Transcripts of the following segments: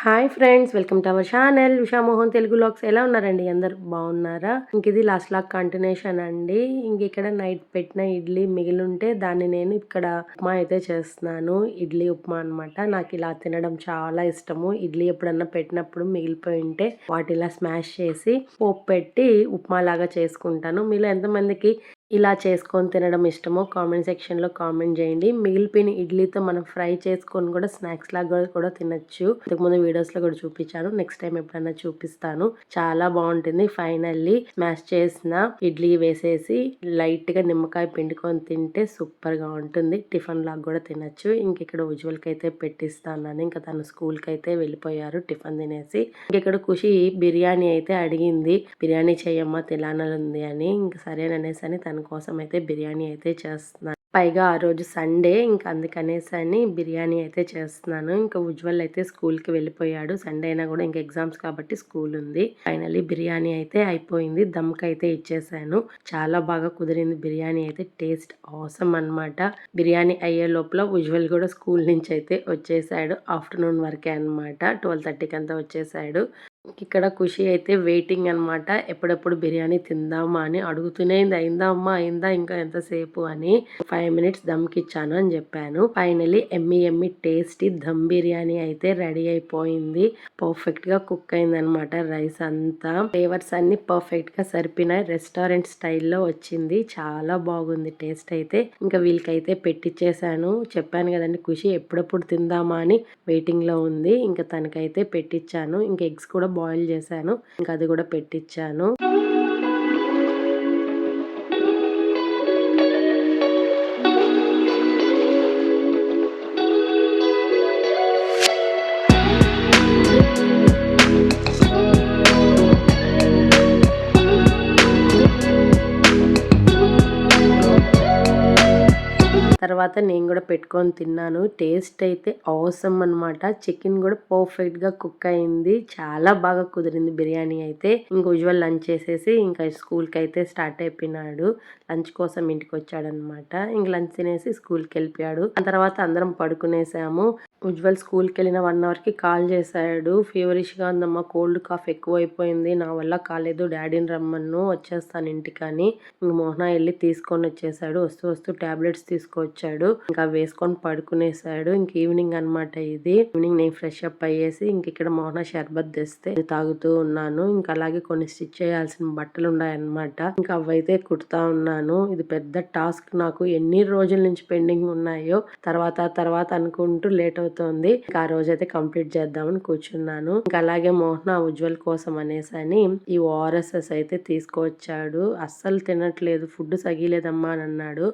Hi friends, welcome to our channel Ushamohan Telugu vlogs. ఎలా ఉన్నారండి? అందరు బాగున్నారా? ఇది లాస్ట్ లాగ్ కంటిన్యూషన్ అండి. ఇక్కడ నైట్ పెట్టిన ఇడ్లీ మిగిలింటే దాన్ని నేను ఇక్కడ ఉప్మా అయితే చేస్తున్నాను. ఇడ్లీ ఉప్మా అనమాట. నాకు ఇలా తినడం చాలా ఇష్టము. ఇడ్లీ ఎప్పుడన్నా పెట్టినప్పుడు మిగిలిపోయి ఉంటే వాటిలా స్మాష్ చేసి పోపు పెట్టి ఉప్మా లాగా చేసుకుంటాను. మీలో ఎంతమందికి ఇలా చేసుకొని తినడం ఇష్టమో కామెంట్ సెక్షన్లో కామెంట్ చేయండి. మిగిలిపోయిన ఇడ్లీతో మనం ఫ్రై చేసుకొని కూడా స్నాక్స్ లాగా కూడా తినచ్చు. ఇంతకుముందు వీడియోస్లో కూడా చూపించాను. నెక్స్ట్ టైం ఎప్పుడైనా చూపిస్తాను. చాలా బాగుంటుంది. ఫైనల్లీ స్మాష్ చేసిన ఇడ్లీ వేసేసి లైట్గా నిమ్మకాయ పిండుకొని తింటే సూపర్గా ఉంటుంది. టిఫిన్ లాగా కూడా తినచ్చు. ఇక్కడ ఉజ్వల్కి అయితే పెట్టిస్తాను. ఇంకా తను స్కూల్కి అయితే వెళ్ళిపోయారు టిఫిన్ తినేసి. ఇక్కడ ఖుషి బిర్యానీ అయితే అడిగింది. బిర్యానీ చేయమ్మా తినాలని అని. సరేననేసి అని తన కోసం అయితే బిర్యానీ అయితే చేస్తున్నాను. పైగా ఆ రోజు సండే, అందుకనేసి అని బిర్యానీ అయితే చేస్తున్నాను. ఉజ్వల్ అయితే స్కూల్కి వెళ్ళిపోయాడు. సండే అయినా కూడా ఎగ్జామ్స్ కాబట్టి స్కూల్ ఉంది. ఫైనల్లీ బిర్యానీ అయితే అయిపోయింది. దమ్కి అయితే ఇచ్చేసాను. చాలా బాగా కుదిరింది బిర్యానీ అయితే. టేస్ట్ ఆసమ్ అనమాట. బిర్యానీ అయ్యే లోపల ఉజ్వల్ కూడా స్కూల్ నుంచి అయితే వచ్చేసాడు. ఆఫ్టర్నూన్ వరకే అనమాట. 12:30కి అంతా వచ్చేసాడు. ఇక్కడ ఖుషి అయితే వెయిటింగ్ అనమాట. ఎప్పుడెప్పుడు బిర్యానీ తిందామా అని అడుగుతూనే అయిందా అమ్మా అయిందా ఇంకా ఎంతసేపు అని. 5 మినిట్స్ దమ్కి ఇచ్చాను అని చెప్పాను. ఫైనలీ ఎమ్మి టేస్టీ దమ్ బిర్యానీ అయితే రెడీ అయిపోయింది. పర్ఫెక్ట్ గా కుక్ అయింది అనమాట. రైస్ అంతా ఫ్లేవర్స్ అన్ని పర్ఫెక్ట్ గా సరిపినాయి. రెస్టారెంట్ స్టైల్లో వచ్చింది. చాలా బాగుంది టేస్ట్ అయితే. వీళ్ళకైతే పెట్టించేసాను. చెప్పాను కదండి ఖుషి ఎప్పుడెప్పుడు తిందామా అని వెయిటింగ్ లో ఉంది. తనకైతే పెట్టించాను. ఎగ్స్ కూడా బాయిల్ చేశాను. అది కూడా పెట్టించాను. తర్వాత నేను కూడా పెట్టుకొని తిన్నాను. టేస్ట్ అయితే అవసరం అనమాట. చికెన్ కూడా పర్ఫెక్ట్ గా కుక్ అయింది. చాలా బాగా కుదిరింది బిర్యానీ అయితే. ఉజ్వల్ లంచ్ చేసేసి స్కూల్ కి అయితే స్టార్ట్ అయిపోయినాడు. లంచ్ కోసం ఇంటికి వచ్చాడనమాట. లంచ్ తినేసి స్కూల్కి వెళ్ళిపోయాడు. ఆ తర్వాత అందరం పడుకునేసాము. ఉజ్వల్ స్కూల్కి వెళ్ళిన 1 అవర్ కి కాల్ చేశాడు. ఫీవరిష్ గా ఉందమ్మా, కోల్డ్ కాఫ్ ఎక్కువ అయిపోయింది, నా వల్ల కాలేదు, డాడీని రమ్మను, వచ్చేస్తాను ఇంటికి అని. మోహన వెళ్ళి తీసుకొని వచ్చేసాడు. వస్తూ టాబ్లెట్స్ తీసుకొచ్చాడు. వేసుకొని పడుకునేసాడు. ఈవినింగ్ అనమాట ఇది. ఈవినింగ్ నేను ఫ్రెష్ అప్ అయ్యేసి ఇక్కడ మోహన షర్బత్ తెస్తే తాగుతూ ఉన్నాను. అలాగే కొన్ని స్టిచ్ చేయాల్సిన బట్టలు ఉన్నాయన్నమాట. అవైతే కుడతా ఉన్నాను. ఇది పెద్ద టాస్క్ నాకు. ఎన్ని రోజుల నుంచి పెండింగ్ ఉన్నాయో తర్వాత అనుకుంటూ లేట్ అవుతోంది. ఆ రోజైతే కంప్లీట్ చేద్దామని కూర్చున్నాను. అలాగే మోహన ఉజ్వల్ కోసం అనేసి అని ఈ ఓఆర్ఎస్ఎస్ అయితే తీసుకొచ్చాడు. అస్సలు తినట్లేదు, ఫుడ్ సగిలేదమ్మా అని అన్నాడు.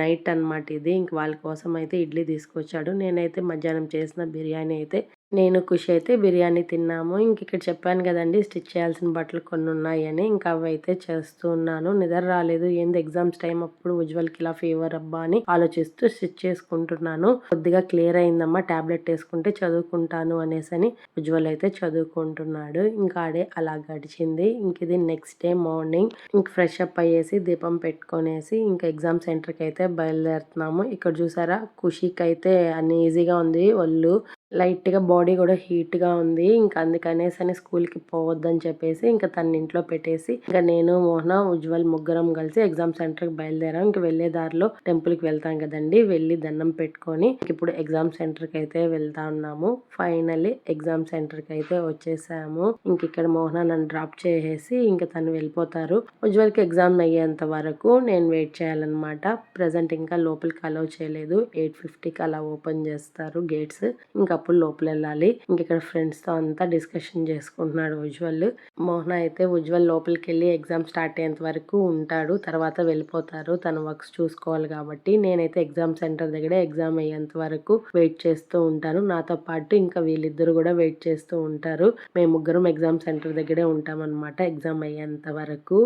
నైట్ అనమాట ఇది. వాళ్ళ కోసం అయితే ఇడ్లీ తీసుకొచ్చాడు. నేనైతే మధ్యాహ్నం చేసిన బిర్యానీ అయితే నేను ఖుషి అయితే బిర్యానీ తిన్నాము. ఇక్కడ చెప్పాను కదండి స్టిచ్ చేయాల్సిన బట్టలు కొన్ని ఉన్నాయని. అవి అయితే చేస్తూ ఉన్నాను. నిద్ర రాలేదు. ఏంది ఎగ్జామ్స్ టైం అప్పుడు ఉజ్వల్కి ఇలా ఫీవర్ అబ్బా అని ఆలోచిస్తూ స్టిచ్ చేసుకుంటున్నాను. కొద్దిగా క్లియర్ అయిందమ్మా, టాబ్లెట్ వేసుకుంటే చదువుకుంటాను అనేసి అని ఉజ్వల్ అయితే చదువుకుంటున్నాడు. ఆడే అలా గడిచింది. ఇది next day morning. Fresh up అయ్యేసి దీపం పెట్టుకొనేసి ఎగ్జామ్ సెంటర్కి అయితే బయలుదేరుతున్నాము. ఇక్కడ చూసారా ఖుషికి అయితే అన్ఈజీగా ఉంది ఒళ్ళు. లైట్ గా బాడీ కూడా హీట్ గా ఉంది. అందుకనేసి అని స్కూల్ కి పోవద్దని చెప్పేసి తన ఇంట్లో పెట్టేసి నేను మోహన ఉజ్వల్ ముగ్గురం కలిసి ఎగ్జామ్ సెంటర్ కి బయలుదేరాం. వెళ్లే దారిలో టెంపుల్ కి వెళ్తాం కదండి, వెళ్ళి దండం పెట్టుకొని ఇప్పుడు ఎగ్జామ్ సెంటర్ కి అయితే వెళ్తా ఉన్నాము. ఫైనల్లీ ఎగ్జామ్ సెంటర్ కి అయితే వచ్చేసాము. ఇక్కడ మోహన నన్ను డ్రాప్ చేసేసి తను వెళ్ళిపోతారు. ఉజ్వల్ కి ఎగ్జామ్ అయ్యేంత వరకు నేను వెయిట్ చేయాలన్నమాట. ప్రెసెంట్ ఇంకా లోపలికి అలౌ చేయలేదు. 8:50కి అలా ఓపెన్ చేస్తారు గేట్స్. అప్పుడు లోపల వెళ్ళాలి. ఇక్కడ ఫ్రెండ్స్ తో అంతా డిస్కషన్ చేసుకుంటున్నాడు ఉజ్వల్. మోహన అయితే ఉజ్వల్ లోపలికి వెళ్ళి ఎగ్జామ్ స్టార్ట్ అయ్యేంత వరకు ఉంటాడు. తర్వాత వెళ్ళిపోతారు. తన వర్క్స్ చూసుకోవాలి కాబట్టి నేనైతే ఎగ్జామ్ సెంటర్ దగ్గర ఎగ్జామ్ అయ్యేంత వరకు వెయిట్ చేస్తూ ఉంటాను. నాతో పాటు వీళ్ళిద్దరు కూడా వెయిట్ చేస్తూ ఉంటారు. మేము ముగ్గురం ఎగ్జామ్ సెంటర్ దగ్గరే ఉంటాం అనమాట ఎగ్జామ్ అయ్యేంత వరకు.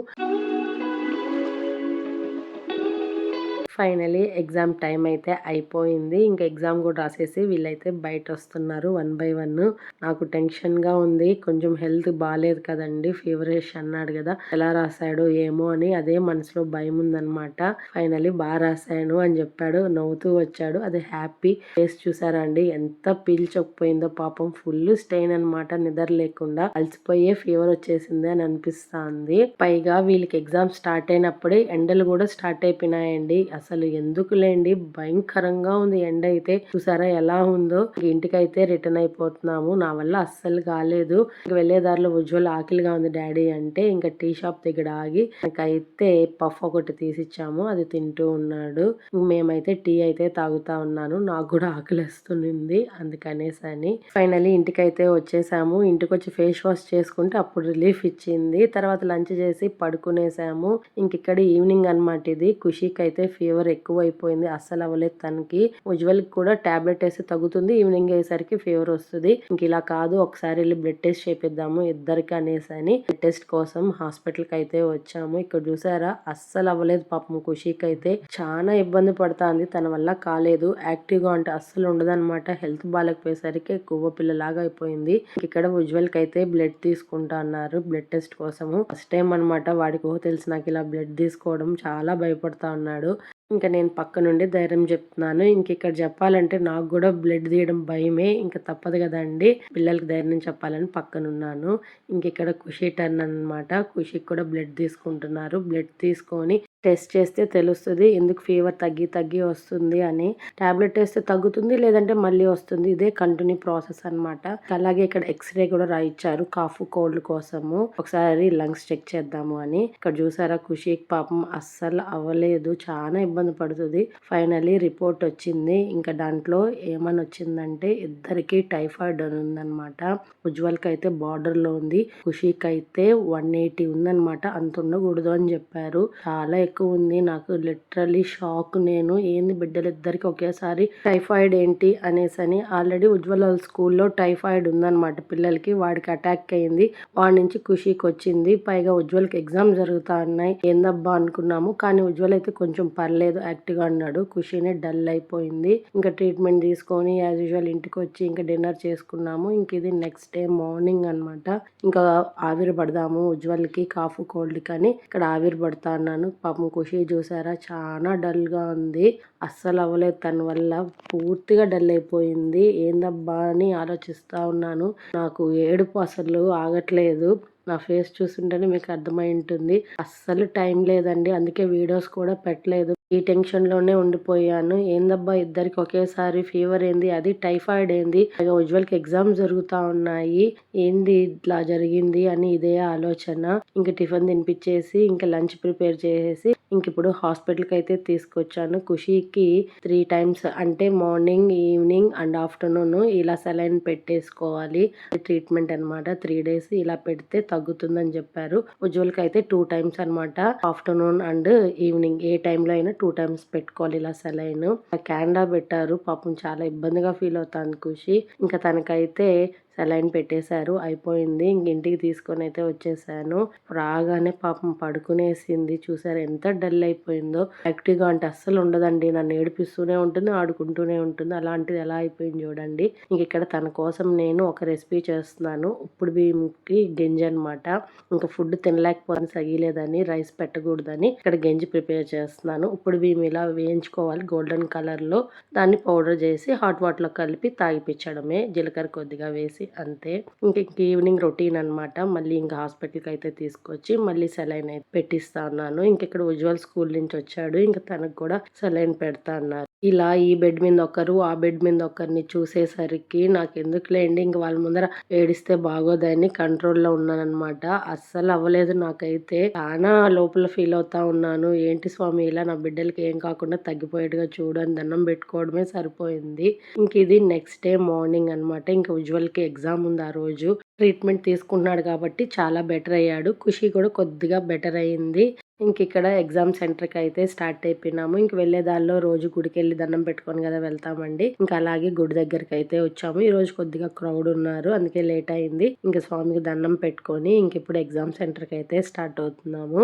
ఫైనలీ ఎగ్జామ్ టైం అయితే అయిపోయింది. ఇంకా ఎగ్జామ్ కూడా రాసేసి వీళ్ళైతే బయట వస్తున్నారు 1 బై 1. నాకు టెన్షన్‌గా ఉంది. కొంచెం హెల్త్ బాలేదు కదండీ! ఫీవరిష్ అన్నాడు కదా! ఎలా రాసాడో ఏమో అని అదే మనసులో భయం ఉందన్నమాట. ఫైనలీ రాసాను అని చెప్పాడు. నవ్వుతూ వచ్చాడు. అది హ్యాపీ ఫేస్ చూసారా అండి? ఎంత పీల్చకపోయిందో పాపం ఫుల్ స్టెయిన్ అన్నమాట. నిద్ర లేకుండా అలసిపోయే ఫీవర్ వచ్చేసింది అని అనిపిస్తుంది. పైగా వీళ్ళకి ఎగ్జామ్ స్టార్ట్ అయినప్పుడే ఎండలు కూడా స్టార్ట్ అయిపోయినాయండి. అసలు ఎందుకులేండి భయంకరంగా ఉంది ఎండ అయితే. చూసారా ఎలా ఉందో. ఇంటికైతే రిటర్న్ అయిపోతున్నాము. నా వల్ల అస్సలు కాలేదు. వెళ్లే దారిలో ఉజ్వల్ ఆకలిగా ఉంది డాడీ అంటే ఇంకా టీ షాప్ దగ్గర ఆగి నాకైతే పఫ్ ఒకటి తీసిచ్చాము. అది తింటూ ఉన్నాడు. మేమైతే టీ అయితే తాగుతా ఉన్నాను. నాకు కూడా ఆకలిస్తుంది అందుకనేసని. ఫైనలీ ఇంటికైతే వచ్చేసాము. ఇంటికి వచ్చి ఫేస్ వాష్ చేసుకుంటే అప్పుడు రిలీఫ్ ఇచ్చింది. తర్వాత లంచ్ చేసి పడుకునేసాము. ఇంకిక్కడ ఈవినింగ్ అనమాట ఇది. ఖుషికి అయితే ఫీవర్ ఎక్కువ అయిపోయింది. అస్సలు అవ్వలేదు తనకి. ఉజ్వల్ కూడా టాబ్లెట్ వేస్తే తగ్గుతుంది. ఈవినింగ్ అయ్యేసరికి ఫీవర్ వస్తుంది. ఇంక ఇలా కాదు ఒకసారి వెళ్ళి బ్లడ్ టెస్ట్ చేపిద్దాము ఇద్దరికి అనేసని బ్లడ్ టెస్ట్ కోసం హాస్పిటల్ కి అయితే వచ్చాము. ఇక్కడ చూసారా అస్సలు అవ్వలేదు పాపం ఖుషికి అయితే. చాలా ఇబ్బంది పడుతుంది. తన వల్ల కాలేదు. యాక్టివ్ గా అంటే అస్సలు ఉండదన్నమాట. హెల్త్ బాగాలేకపోయేసరికి కొవ్వ పిల్లలాగా అయిపోయింది. ఇక్కడ ఉజ్వల్ కి అయితే బ్లడ్ తీసుకుంటా అన్నారు బ్లడ్ టెస్ట్ కోసము. ఫస్ట్ టైం అనమాట వాడికి తెలుసు నాకు ఇలా బ్లడ్ తీసుకోవడం. చాలా భయపడతా ఉన్నాడు. ఇంకా నేను పక్క నుండి ధైర్యం చెప్తున్నాను. ఇంక ఇక్కడ చెప్పాలంటే నాకు కూడా బ్లడ్ తీయడం భయమే. ఇంకా తప్పదు కదండి పిల్లలకి ధైర్యం చెప్పాలని పక్కనున్నాను. ఇంక ఇక్కడ ఖుషి టర్న్ అనమాట. ఖుషికి కూడా బ్లడ్ తీసుకుంటున్నారు. బ్లడ్ తీసుకొని టెస్ట్ చేస్తే తెలుస్తుంది ఎందుకు ఫీవర్ తగ్గి వస్తుంది అని. టాబ్లెట్ వేస్తే తగ్గుతుంది లేదంటే మళ్ళీ వస్తుంది. ఇదే కంటిన్యూ ప్రాసెస్ అనమాట. అలాగే ఇక్కడ ఎక్స్రే కూడా రాయిచ్చారు కాఫ్ కోల్డ్ కోసము. ఒకసారి లంగ్స్ చెక్ చేద్దాము అని. ఇక్కడ చూసారా ఖుషికి పాపం అస్సలు అవ్వలేదు. చాలా ఇబ్బంది పడుతుంది. ఫైనలీ రిపోర్ట్ వచ్చింది. ఇంకా దాంట్లో ఏమని వచ్చిందంటే ఇద్దరికి టైఫాయిడ్ అని ఉందన్నమాట. ఉజ్వల్ కి అయితే బార్డర్ లో ఉంది. ఖుషికి అయితే 180 ఉందన్నమాట. అంత ఉండకూడదు అని చెప్పారు. చాలా ఎక్కువ ఉంది. నాకు లిటరలీ షాక్. నేను ఏంది బిడ్డలిద్దరికి ఒకేసారి టైఫాయిడ్ ఏంటి అనేసని. ఆల్రెడీ ఉజ్వల్ వాళ్ళ స్కూల్లో టైఫాయిడ్ ఉందన్నమాట పిల్లలకి. వాడికి అటాక్ అయింది. వాడి నుంచి ఖుషికి వచ్చింది. పైగా ఉజ్వల్కి ఎగ్జామ్ జరుగుతా ఉన్నాయి. ఏందబ్బా అనుకున్నాము. కానీ ఉజ్వల్ అయితే కొంచెం పర్లేదు యాక్టివ్ గా అన్నాడు. ఖుషినే డల్ అయిపోయింది. ఇంకా ట్రీట్మెంట్ తీసుకొని యాజ్ యూజువల్ ఇంటికి వచ్చి ఇంకా డిన్నర్ చేసుకున్నాము. ఇంక ఇది నెక్స్ట్ డే మార్నింగ్ అనమాట. ఇంకా ఆవిరి పడదాము ఉజ్వల్ కి కాఫ్ కోల్డ్ కానీ ఇక్కడ ఆవిరి పడతా అన్నాను. పాపం ఖుషి చూసారా చాలా డల్ గా ఉంది. అస్సలు అవ్వలేదు తన వల్ల. పూర్తిగా డల్ అయిపోయింది. ఏందబ్బా అని ఆలోచిస్తా ఉన్నాను. నాకు ఏడుపు అసలు ఆగట్లేదు. నా ఫేస్ చూస్తుంటేనే మీకు అర్థమై ఉంటుంది. అస్సలు టైం లేదండి. అందుకే వీడియోస్ కూడా పెట్టలేదు. ఈ టెన్షన్ లోనే ఉండిపోయాను. ఏందబ్బా ఇద్దరికి ఒకేసారి ఫీవర్ ఏంది, అది టైఫాయిడ్ ఏంది, ఉజ్వల్ కి ఎగ్జామ్ జరుగుతా ఉన్నాయి, ఏంది ఇట్లా జరిగింది అని ఇదే ఆలోచన. ఇంక టిఫిన్ తినిపించేసి ఇంకా లంచ్ ప్రిపేర్ చేసేసి ఇంక ఇప్పుడు హాస్పిటల్ కి అయితే తీసుకొచ్చాను. ఖుషికి 3 times అంటే మార్నింగ్, ఈవినింగ్ అండ్ ఆఫ్టర్నూన్ ఇలా సెలైన్ పెట్టేసుకోవాలి. ట్రీట్మెంట్ అనమాట. 3 days ఇలా పెడితే తగ్గుతుందని చెప్పారు. ఉజ్వల్ కి అయితే 2 times అనమాట. ఆఫ్టర్నూన్ అండ్ ఈవినింగ్ ఏ టైంలో అయినా 2 times పెట్టుకోవాలి ఇలా సెలైన్. క్యానడా పెట్టారు. పాపం చాలా ఇబ్బందిగా ఫీల్ అవుతాను ఖుషి. ఇంకా తనకైతే సెలైన్ పెట్టేశారు. అయిపోయింది. ఇంక ఇంటికి తీసుకొని అయితే వచ్చేసాను. రాగానే పాపం పడుకునేసింది. చూసారు ఎంత డల్ అయిపోయిందో. యాక్టివ్ గా అంటే అస్సలు ఉండదండి. నన్ను ఏడిపిస్తూనే ఉంటుంది, ఆడుకుంటూనే ఉంటుంది. అలాంటిది ఎలా అయిపోయింది చూడండి. ఇంక ఇక్కడ తన కోసం నేను ఒక రెసిపీ చేస్తున్నాను. ఉప్పుడు బియ్యంకి గంజి అనమాట. ఇంకా ఫుడ్ తినలేకపోతే సగిలేదని రైస్ పెట్టకూడదని ఇక్కడ గంజి ప్రిపేర్ చేస్తున్నాను. ఉప్పుడు బియ్యం ఇలా వేయించుకోవాలి గోల్డెన్ కలర్ లో. దాన్ని పౌడర్ చేసి హాట్ వాటర్ లో కలిపి తాగిపించడమే. జీలకర్ర కొద్దిగా వేసి అంతే. ఇంక ఈవినింగ్ రొటీన్ అనమాట. మళ్ళీ ఇంకా హాస్పిటల్కి అయితే తీసుకొచ్చి మళ్ళీ సెలైన్ అయితే పెట్టిస్తా ఉన్నాను. ఇంక ఇక్కడ ఉజ్వల్ స్కూల్ నుంచి వచ్చాడు. ఇంకా తనకు కూడా సెలైన్ పెడతా అన్నారు. ఇలా ఈ బెడ్ మీద ఒకరు, ఆ బెడ్ మీద ఒకరిని చూసేసరికి నాకు ఎందుకులేండి ఇంక వాళ్ళ ముందర ఏడిస్తే బాగోదని కంట్రోల్లో ఉన్నానన్నమాట. అస్సలు అవ్వలేదు నాకైతే. చాలా లోపల ఫీల్ అవుతా ఉన్నాను. ఏంటి స్వామి ఇలా నా బిడ్డలకి ఏం కాకుండా తగ్గిపోయేట్టుగా చూడు అని దండం పెట్టుకోవడమే సరిపోయింది. ఇంక ఇది నెక్స్ట్ డే మార్నింగ్ అనమాట. ఇంకా ఉజ్వల్ కి ఎగ్జామ్ ఉంది ఆ రోజు. ట్రీట్మెంట్ తీసుకుంటున్నాడు కాబట్టి చాలా బెటర్ అయ్యాడు. ఖుషి కూడా కొద్దిగా బెటర్ అయ్యింది. ఇంక ఇక్కడ ఎగ్జామ్ సెంటర్ కి అయితే స్టార్ట్ అయిపోయినాము. ఇంక వెళ్లే దారిలో రోజు గుడికి వెళ్ళి దండం పెట్టుకొని కదా వెళ్తామండి. ఇంకా అలాగే గుడి దగ్గరికి అయితే వచ్చాము. ఈ రోజు కొద్దిగా క్రౌడ్ ఉన్నారు, అందుకే లేట్ అయింది. ఇంకా స్వామికి దండం పెట్టుకొని ఇంక ఇప్పుడు ఎగ్జామ్ సెంటర్ కి అయితే స్టార్ట్ అవుతున్నాము.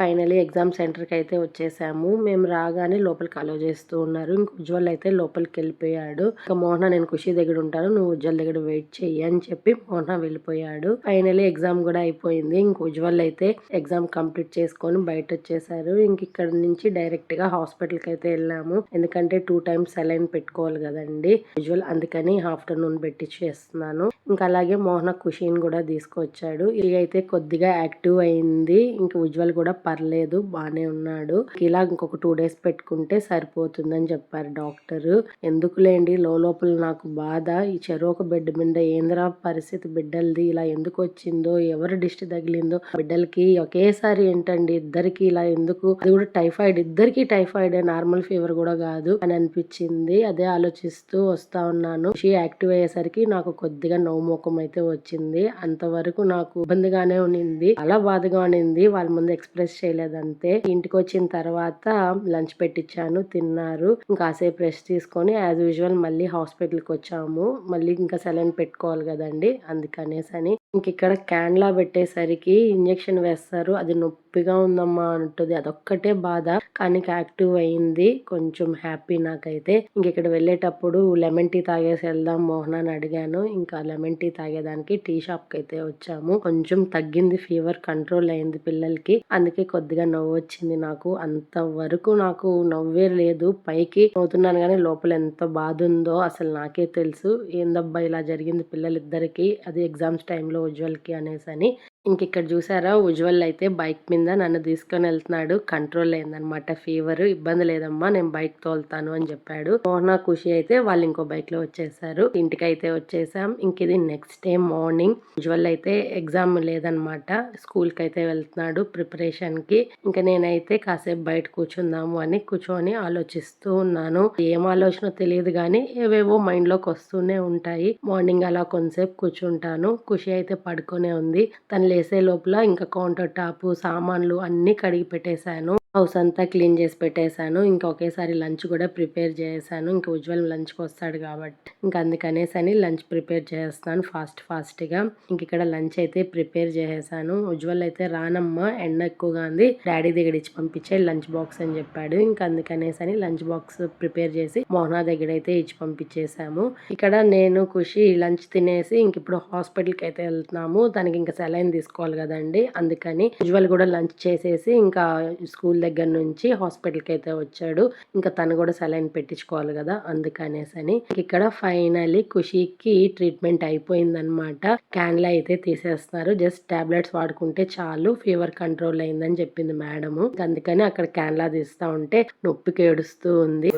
ఫైనలీ ఎగ్జామ్ సెంటర్కి అయితే వచ్చేసాము. మేము రాగానే లోపలికి అలో చేస్తూ ఉన్నారు. ఇంక ఉజ్వల్ అయితే లోపలికి వెళ్ళిపోయాడు. ఇంకా మోహన నేను ఖుషి దగ్గర ఉంటాను, నువ్వు ఉజ్వల్ దగ్గర వెయిట్ చెయ్యి అని చెప్పి మోహన వెళ్ళిపోయాడు. ఫైనలీ ఎగ్జామ్ కూడా అయిపోయింది. ఇంక ఉజ్వల్ అయితే ఎగ్జామ్ కంప్లీట్ చేసుకొని బయట వచ్చేసారు. ఇంక ఇక్కడ నుంచి డైరెక్ట్ గా హాస్పిటల్ కి అయితే వెళ్ళాము. ఎందుకంటే 2 times సెలైన్ పెట్టుకోవాలి కదండి ఉజ్వల్, అందుకని ఆఫ్టర్నూన్ పెట్టించేస్తున్నాను. ఇంకా అలాగే మోహన ఖుషిని కూడా తీసుకొచ్చాడు. ఇది అయితే కొద్దిగా యాక్టివ్ అయింది. ఇంకా ఉజ్వల్ కూడా పర్లేదు బానే ఉన్నాడు. ఇలా ఇంకొక 2 days పెట్టుకుంటే సరిపోతుందని చెప్పారు డాక్టర్. ఎందుకులేండి లోపల నాకు బాధ, ఈ చెరొక బెడ్ మీద ఏంద్రా పరిస్థితి బిడ్డలది, ఇలా ఎందుకు వచ్చిందో, ఎవరు దిష్టి తగిలిందో బిడ్డలకి ఒకేసారి ఏంటండి ఇద్దరికి ఇలా ఎందుకు, అది కూడా టైఫాయిడ్, ఇద్దరికి టైఫాయిడ్, నార్మల్ ఫీవర్ కూడా కాదు అని అనిపించింది. అదే ఆలోచిస్తూ వస్తా ఉన్నాను. యాక్టివ్ అయ్యేసరికి నాకు కొద్దిగా నవ్వు ముఖం అయితే వచ్చింది. అంతవరకు నాకు ఇబ్బందిగానే ఉండింది, చాలా బాధగా ఉండింది. వాళ్ళ ముందు ఎక్స్ప్రెస్ చేయలేదంతే. ఇంటికి వచ్చిన తర్వాత లంచ్ పెట్టించాను, తిన్నారు. ఇంకాసేపు రెస్ట్ తీసుకొని యాజ్ యూజువల్ మళ్ళీ హాస్పిటల్కి వచ్చాము. మళ్ళీ ఇంకా సెలైన్ పెట్టుకోవాలి కదండి, అందుకనేసని. ఇంక ఇక్కడ క్యాన్లా పెట్టేసరికి ఇంజెక్షన్ వేస్తారు, అది నొప్పిగా ఉందమ్మా అంటుంది. అదొక్కటే బాధ, కానీ యాక్టివ్ అయింది, కొంచెం హ్యాపీ నాకైతే. ఇంక ఇక్కడ వెళ్ళేటప్పుడు లెమన్ టీ తాగేసి వెళ్దాం మోహన్ అని అడిగాను. ఇంకా లెమన్ టీ తాగేదానికి టీ షాప్ కి అయితే వచ్చాము. కొంచెం తగ్గింది, ఫీవర్ కంట్రోల్ అయింది పిల్లలకి, అందుకే కొద్దిగా నవ్వు వచ్చింది నాకు. అంతవరకు నాకు నవ్వే లేదు, పైకి నవ్వుతున్నాను కానీ లోపల ఎంత బాధ ఉందో అసలు నాకే తెలుసు. ఏందబ్బా ఇలా జరిగింది పిల్లలిద్దరికి, అది ఎగ్జామ్స్ టైంలో ఉజ్వల్ కి అనేసని. ఇంక ఇక్కడ చూసారా ఉజ్వల్ అయితే బైక్ మీద నన్ను తీసుకొని వెళ్తున్నాడు. కంట్రోల్ అయిందనమాట ఫీవర్. ఇబ్బంది లేదమ్మా నేను బైక్ తోలుతాను అని చెప్పాడు. మోహన ఖుషి అయితే వాళ్ళు ఇంకో బైక్ లో వచ్చేసారు. ఇంటికి అయితే వచ్చేసాం. ఇంక ఇది నెక్స్ట్ డే మార్నింగ్. ఉజ్వల్ అయితే ఎగ్జామ్ లేదనమాట, స్కూల్ కి అయితే వెళ్తున్నాడు ప్రిపరేషన్ కి. ఇంకా నేనైతే కాసేపు బయట కూర్చుందాము అని కూర్చొని ఆలోచిస్తూ ఉన్నాను. ఏం ఆలోచన తెలియదు కానీ ఏవేవో మైండ్ లోకి వస్తూనే ఉంటాయి. మార్నింగ్ అలా కొంతసేపు కూర్చుంటాను. ఖుషి అయితే పడుకునే ఉంది. తను లేసే లోపల ఇంకా కౌంటర్ టాప్ సామాన్లు అన్ని కడిగి పెట్టేశాను. హౌస్ అంతా క్లీన్ చేసి పెట్టేశాను. ఇంకా ఒకేసారి లంచ్ కూడా ప్రిపేర్ చేశాను. ఇంకా ఉజ్వల్ లంచ్కి వస్తాడు కాబట్టి ఇంకా అందుకనేసని లంచ్ ప్రిపేర్ చేస్తాను ఫాస్ట్ గా. ఇంక ఇక్కడ లంచ్ అయితే ప్రిపేర్ చేసేసాను. ఉజ్వల్ అయితే రానమ్మా ఎండ ఎక్కువగా ఉంది, డాడీ దగ్గర ఇచ్చి పంపించే లంచ్ బాక్స్ అని చెప్పాడు. ఇంకా అందుకనేసని లంచ్ బాక్స్ ప్రిపేర్ చేసి మోహనా దగ్గర అయితే ఇచ్చి పంపించేసాము. ఇక్కడ నేను ఖుషి లంచ్ తినేసి ఇంక ఇప్పుడు హాస్పిటల్కి అయితే వెళ్తున్నాము. దానికి ఇంకా సెలైన్ తీసుకోవాలి కదండి, అందుకని ఉజ్వల్ కూడా లంచ్ చేసేసి ఇంకా స్కూల్ దగ్గర నుంచి హాస్పిటల్ కి అయితే వచ్చాడు. ఇంకా తను కూడా సెలైన్ పెట్టించుకోవాలి కదా, అందుకనేసని. ఇక్కడ ఫైనలీ ఖుషికి ట్రీట్మెంట్ అయిపోయిందనమాట. క్యాన్లా అయితే తీసేస్తున్నారు, జస్ట్ టాబ్లెట్స్ వాడుకుంటే చాలు, ఫీవర్ కంట్రోల్ అయిందని చెప్పింది మేడం. అందుకని అక్కడ క్యాన్లా తీస్తా ఉంటే నొప్పికి ఏడుస్తూ ఉంది.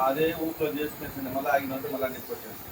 అదే ఊపిలో చేసుకునేసింది, మళ్ళీ ఆగినంత మళ్ళీ నొప్పి వచ్చేసింది.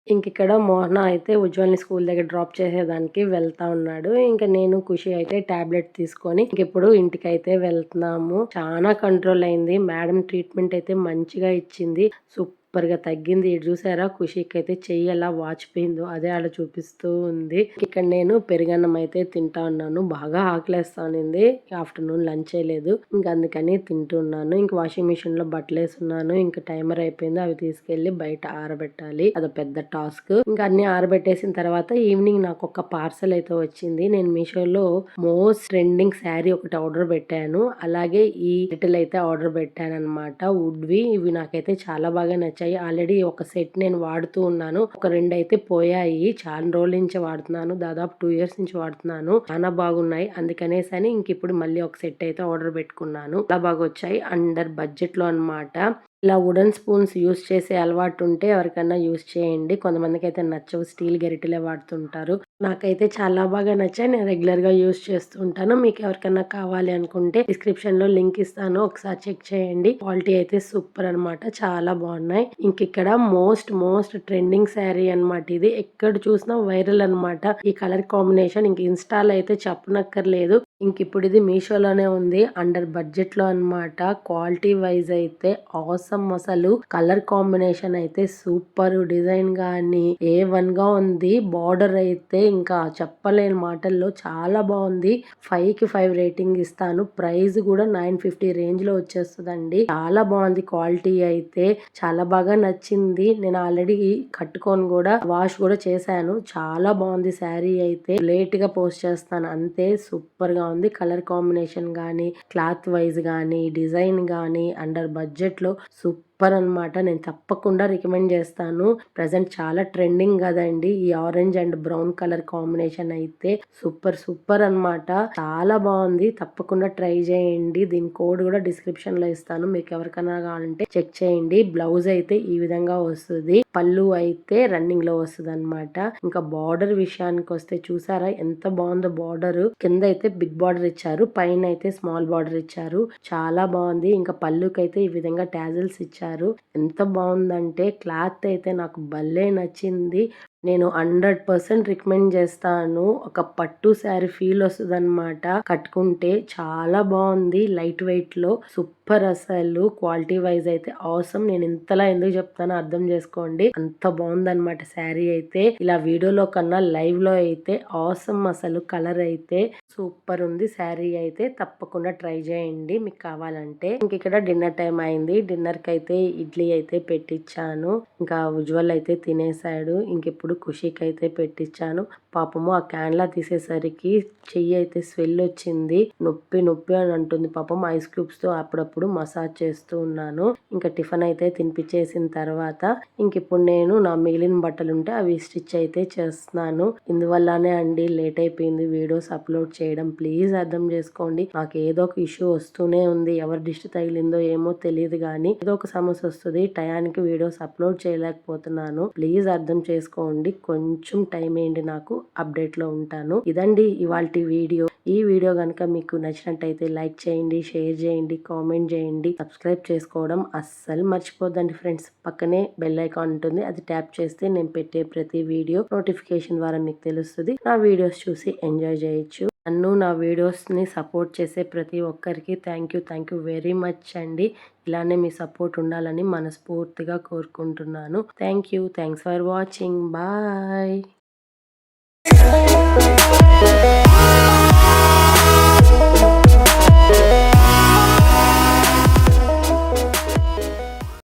ఇంక ఇక్కడ మోహన అయితే ఉజ్వల్ని స్కూల్ దగ్గర డ్రాప్ చేసేదానికి వెళ్తా ఉన్నాడు. ఇంకా నేను ఖుషి అయితే టాబ్లెట్ తీసుకొని ఇంకెప్పుడు ఇంటికి అయితే వెళ్తున్నాము. చాలా కంట్రోల్ అయింది, మేడం ట్రీట్మెంట్ అయితే మంచిగా ఇచ్చింది, సూపర్ గా తగ్గింది. ఇటు చూసారా ఖుషికి అయితే చెయ్యి ఎలా వాచిపోయిందో అదే ఆడ చూపిస్తూ ఉంది. ఇక్కడ నేను పెరుగన్నం అయితే తింటా ఉన్నాను, బాగా ఆకలేస్తా ఉంది. ఆఫ్టర్నూన్ లంచ్ చేయలేదు, ఇంకా అందుకని తింటున్నాను. ఇంక వాషింగ్ మిషన్ లో బట్టలు వేసున్నాను. ఇంకా టైమర్ అయిపోయింది, అవి తీసుకెళ్లి బయట ఆరబెట్టాలి, అది పెద్ద టాస్క్. ఇంకా అన్ని ఆరబెట్టేసిన తర్వాత ఈవినింగ్ నాకు ఒక పార్సల్ అయితే వచ్చింది. నేను మీషోలో మోస్ట్ ట్రెండింగ్ శారీ ఒకటి ఆర్డర్ పెట్టాను, అలాగే ఈ రిటల్ అయితే ఆర్డర్ పెట్టాను అనమాట. వుడ్వి ఇవి నాకైతే చాలా బాగా నచ్చాయి. ఆల్రెడీ ఒక సెట్ నేను వాడుతూ ఉన్నాను, ఒక 2 అయితే పోయాయి. చాలా రోజుల నుంచి వాడుతున్నాను, దాదాపు 2 years నుంచి వాడుతున్నాను, చాలా బాగున్నాయి. అందుకనేసని ఇంక ఇప్పుడు మళ్ళీ ఒక సెట్ అయితే ఆర్డర్ పెట్టుకున్నాను. చాలా బాగా వచ్చాయి, అండర్ బడ్జెట్ లో అనమాట. ఇలా వుడెన్ స్పూన్స్ యూస్ చేసే అలవాటు ఉంటే ఎవరికన్నా యూస్ చేయండి, కొంతమందికి అయితే నచ్చవు, స్టీల్ గరిటెలే వాడుతుంటారు. నాకైతే చాలా బాగా నచ్చాయి, నేను రెగ్యులర్ గా యూస్ చేస్తూ ఉంటాను. మీకు ఎవరికన్నా కావాలి అనుకుంటే డిస్క్రిప్షన్ లో లింక్ ఇస్తాను, ఒకసారి చెక్ చేయండి. క్వాలిటీ అయితే సూపర్ అనమాట, చాలా బాగున్నాయి. ఇంక ఇక్కడ మోస్ట్ ట్రెండింగ్ శారీ అనమాట ఇది, ఎక్కడ చూసినా వైరల్ అనమాట ఈ కలర్ కాంబినేషన్. ఇంక ఇన్స్టాలో అయితే చెప్పనక్కర్లేదు, ఇంకిప్పుడు ఇది మీషోలోనే ఉంది. అండర్ బడ్జెట్‌లో అన్నమాట. క్వాలిటీ వైజ్ అయితే ఆసమ్, అసలు కలర్ కాంబినేషన్ అయితే సూపర్. డిజైన్ గాని A1గా ఉంది. బార్డర్ అయితే ఇంకా చెప్పలేని మాటల్లో చాలా బాగుంది. 5కి 5 రేటింగ్ ఇస్తాను. ప్రైస్ కూడా 950 రేంజ్‌లో వచ్చేస్తదండి. చాలా బాగుంది. క్వాలిటీ అయితే చాలా బాగా నచ్చింది. నేను ఆల్రెడీ కట్టుకొని కూడా వాష్ కూడా చేశాను. చాలా బాగుంది శారీ అయితే. లేట్‌గా పోస్ట్ చేస్తాను అంతే. సూపర్‌గా ఉంది. కలర్ కాంబినేషన్ గానీ, క్లాత్ వైజ్ గానీ, డిజైన్ గానీ అండర్ బడ్జెట్‌లో సూపర్ అన్నమాట. నేను తప్పకుండా రికమెండ్ చేస్తాను. ప్రెజెంట్ చాలా ట్రెండింగ్ కదండి ఈ orange and brown colour combination అయితే. సూపర్ అన్నమాట. చాలా బాగుంది. తప్పకుండా ట్రై చేయండి. దీని కోడ్ కూడా డిస్క్రిప్షన్ లో ఇస్తాను. మీకు ఎవరికైనా కావాలంటే చెక్ చేయండి. బ్లౌజ్ అయితే ఈ విధంగా వస్తుంది. పళ్ళు అయితే రన్నింగ్ లో వస్తుంది అనమాట. ఇంకా బార్డర్ విషయానికి వస్తే చూసారా ఎంత బాగుందో బార్డర్. కింద అయితే బిగ్ బార్డర్ ఇచ్చారు. పైన అయితే స్మాల్ బార్డర్ ఇచ్చారు. చాలా బాగుంది. ఇంకా పళ్ళుకైతే ఈ విధంగా టాజిల్స్ ఇచ్చారు. ఎంత బాగుందంటే క్లాత్ అయితే నాకు భలే నచ్చింది. నేను 100% రికమెండ్ చేస్తాను. ఒక పట్టు శారీ ఫీల్ వస్తుందన్నమాట కట్టుకుంటే. చాలా బాగుంది. లైట్ వెయిట్ లో సూపర్. అసలు క్వాలిటీ వైజ్ అయితే ఆసమ్. నేను ఇంతలా ఎందుకు చెప్తానో అర్థం చేసుకోండి. అంత బాగుందన్నమాట శారీ అయితే. ఇలా వీడియోలో కన్నా లైవ్ లో అయితే ఆసమ్. అసలు కలర్ అయితే సూపర్ ఉంది. శారీ అయితే తప్పకుండా ట్రై చేయండి మీకు కావాలంటే. ఇంక ఇక్కడ డిన్నర్ టైం అయింది. డిన్నర్ కి అయితే ఇడ్లీ అయితే పెట్టించాను. ఇంకా ఉజ్వల్ అయితే తినేసాడు. ఇంకెప్పుడు ఖుషికి అయితే పెట్టించాను. పాపము ఆ క్యాన్లా తీసేసరికి చెయ్యి అయితే స్వెల్ వచ్చింది. నొప్పి అని అంటుంది. పాపం ఐస్ క్యూబ్స్ తో అప్పుడప్పుడు మసాజ్ చేస్తూ ఉన్నాను. ఇంకా టిఫిన్ అయితే తినిపించేసిన తర్వాత ఇంకిప్పుడు నేను నా మిగిలిన బట్టలు ఉంటే అవి స్టిచ్ అయితే చేస్తున్నాను. ఇందువల్లనే అండి లేట్ అయిపోయింది వీడియోస్ అప్లోడ్ చేయడం. ప్లీజ్ అర్థం చేసుకోండి. నాకు ఏదో ఒక ఇష్యూ వస్తూనే ఉంది. ఎవరి దిష్టి తగిలిందో ఏమో తెలియదు కానీ ఏదో ఒక సమస్య వస్తుంది. టయానికి వీడియోస్ అప్లోడ్ చేయలేకపోతున్నాను. ప్లీజ్ అర్థం చేసుకోండి. కొంచెం టైం ఏంటి నాకు అప్డేట్ లో ఉంటాను. ఇదండి ఇవాల్టి వీడియో. ఈ వీడియో కనుక మీకు నచ్చినట్టయితే లైక్ చేయండి, షేర్ చేయండి, కామెంట్ చేయండి. సబ్స్క్రైబ్ చేసుకోవడం అస్సలు మర్చిపోద్దండి ఫ్రెండ్స్. పక్కనే బెల్ ఐకాన్ ఉంటుంది. అది ట్యాప్ చేస్తే నేను పెట్టే ప్రతి వీడియో నోటిఫికేషన్ ద్వారా మీకు తెలుస్తుంది. నా వీడియోస్ చూసి ఎంజాయ్ చేయొచ్చు. నన్ను నా వీడియోస్ ని సపోర్ట్ చేసే ప్రతి ఒక్కరికి థ్యాంక్ యూ వెరీ మచ్ అండి. ఇలానే మీ సపోర్ట్ ఉండాలని మనస్ఫూర్తిగా కోరుకుంటున్నాను. Thanks for watching. బాయ్.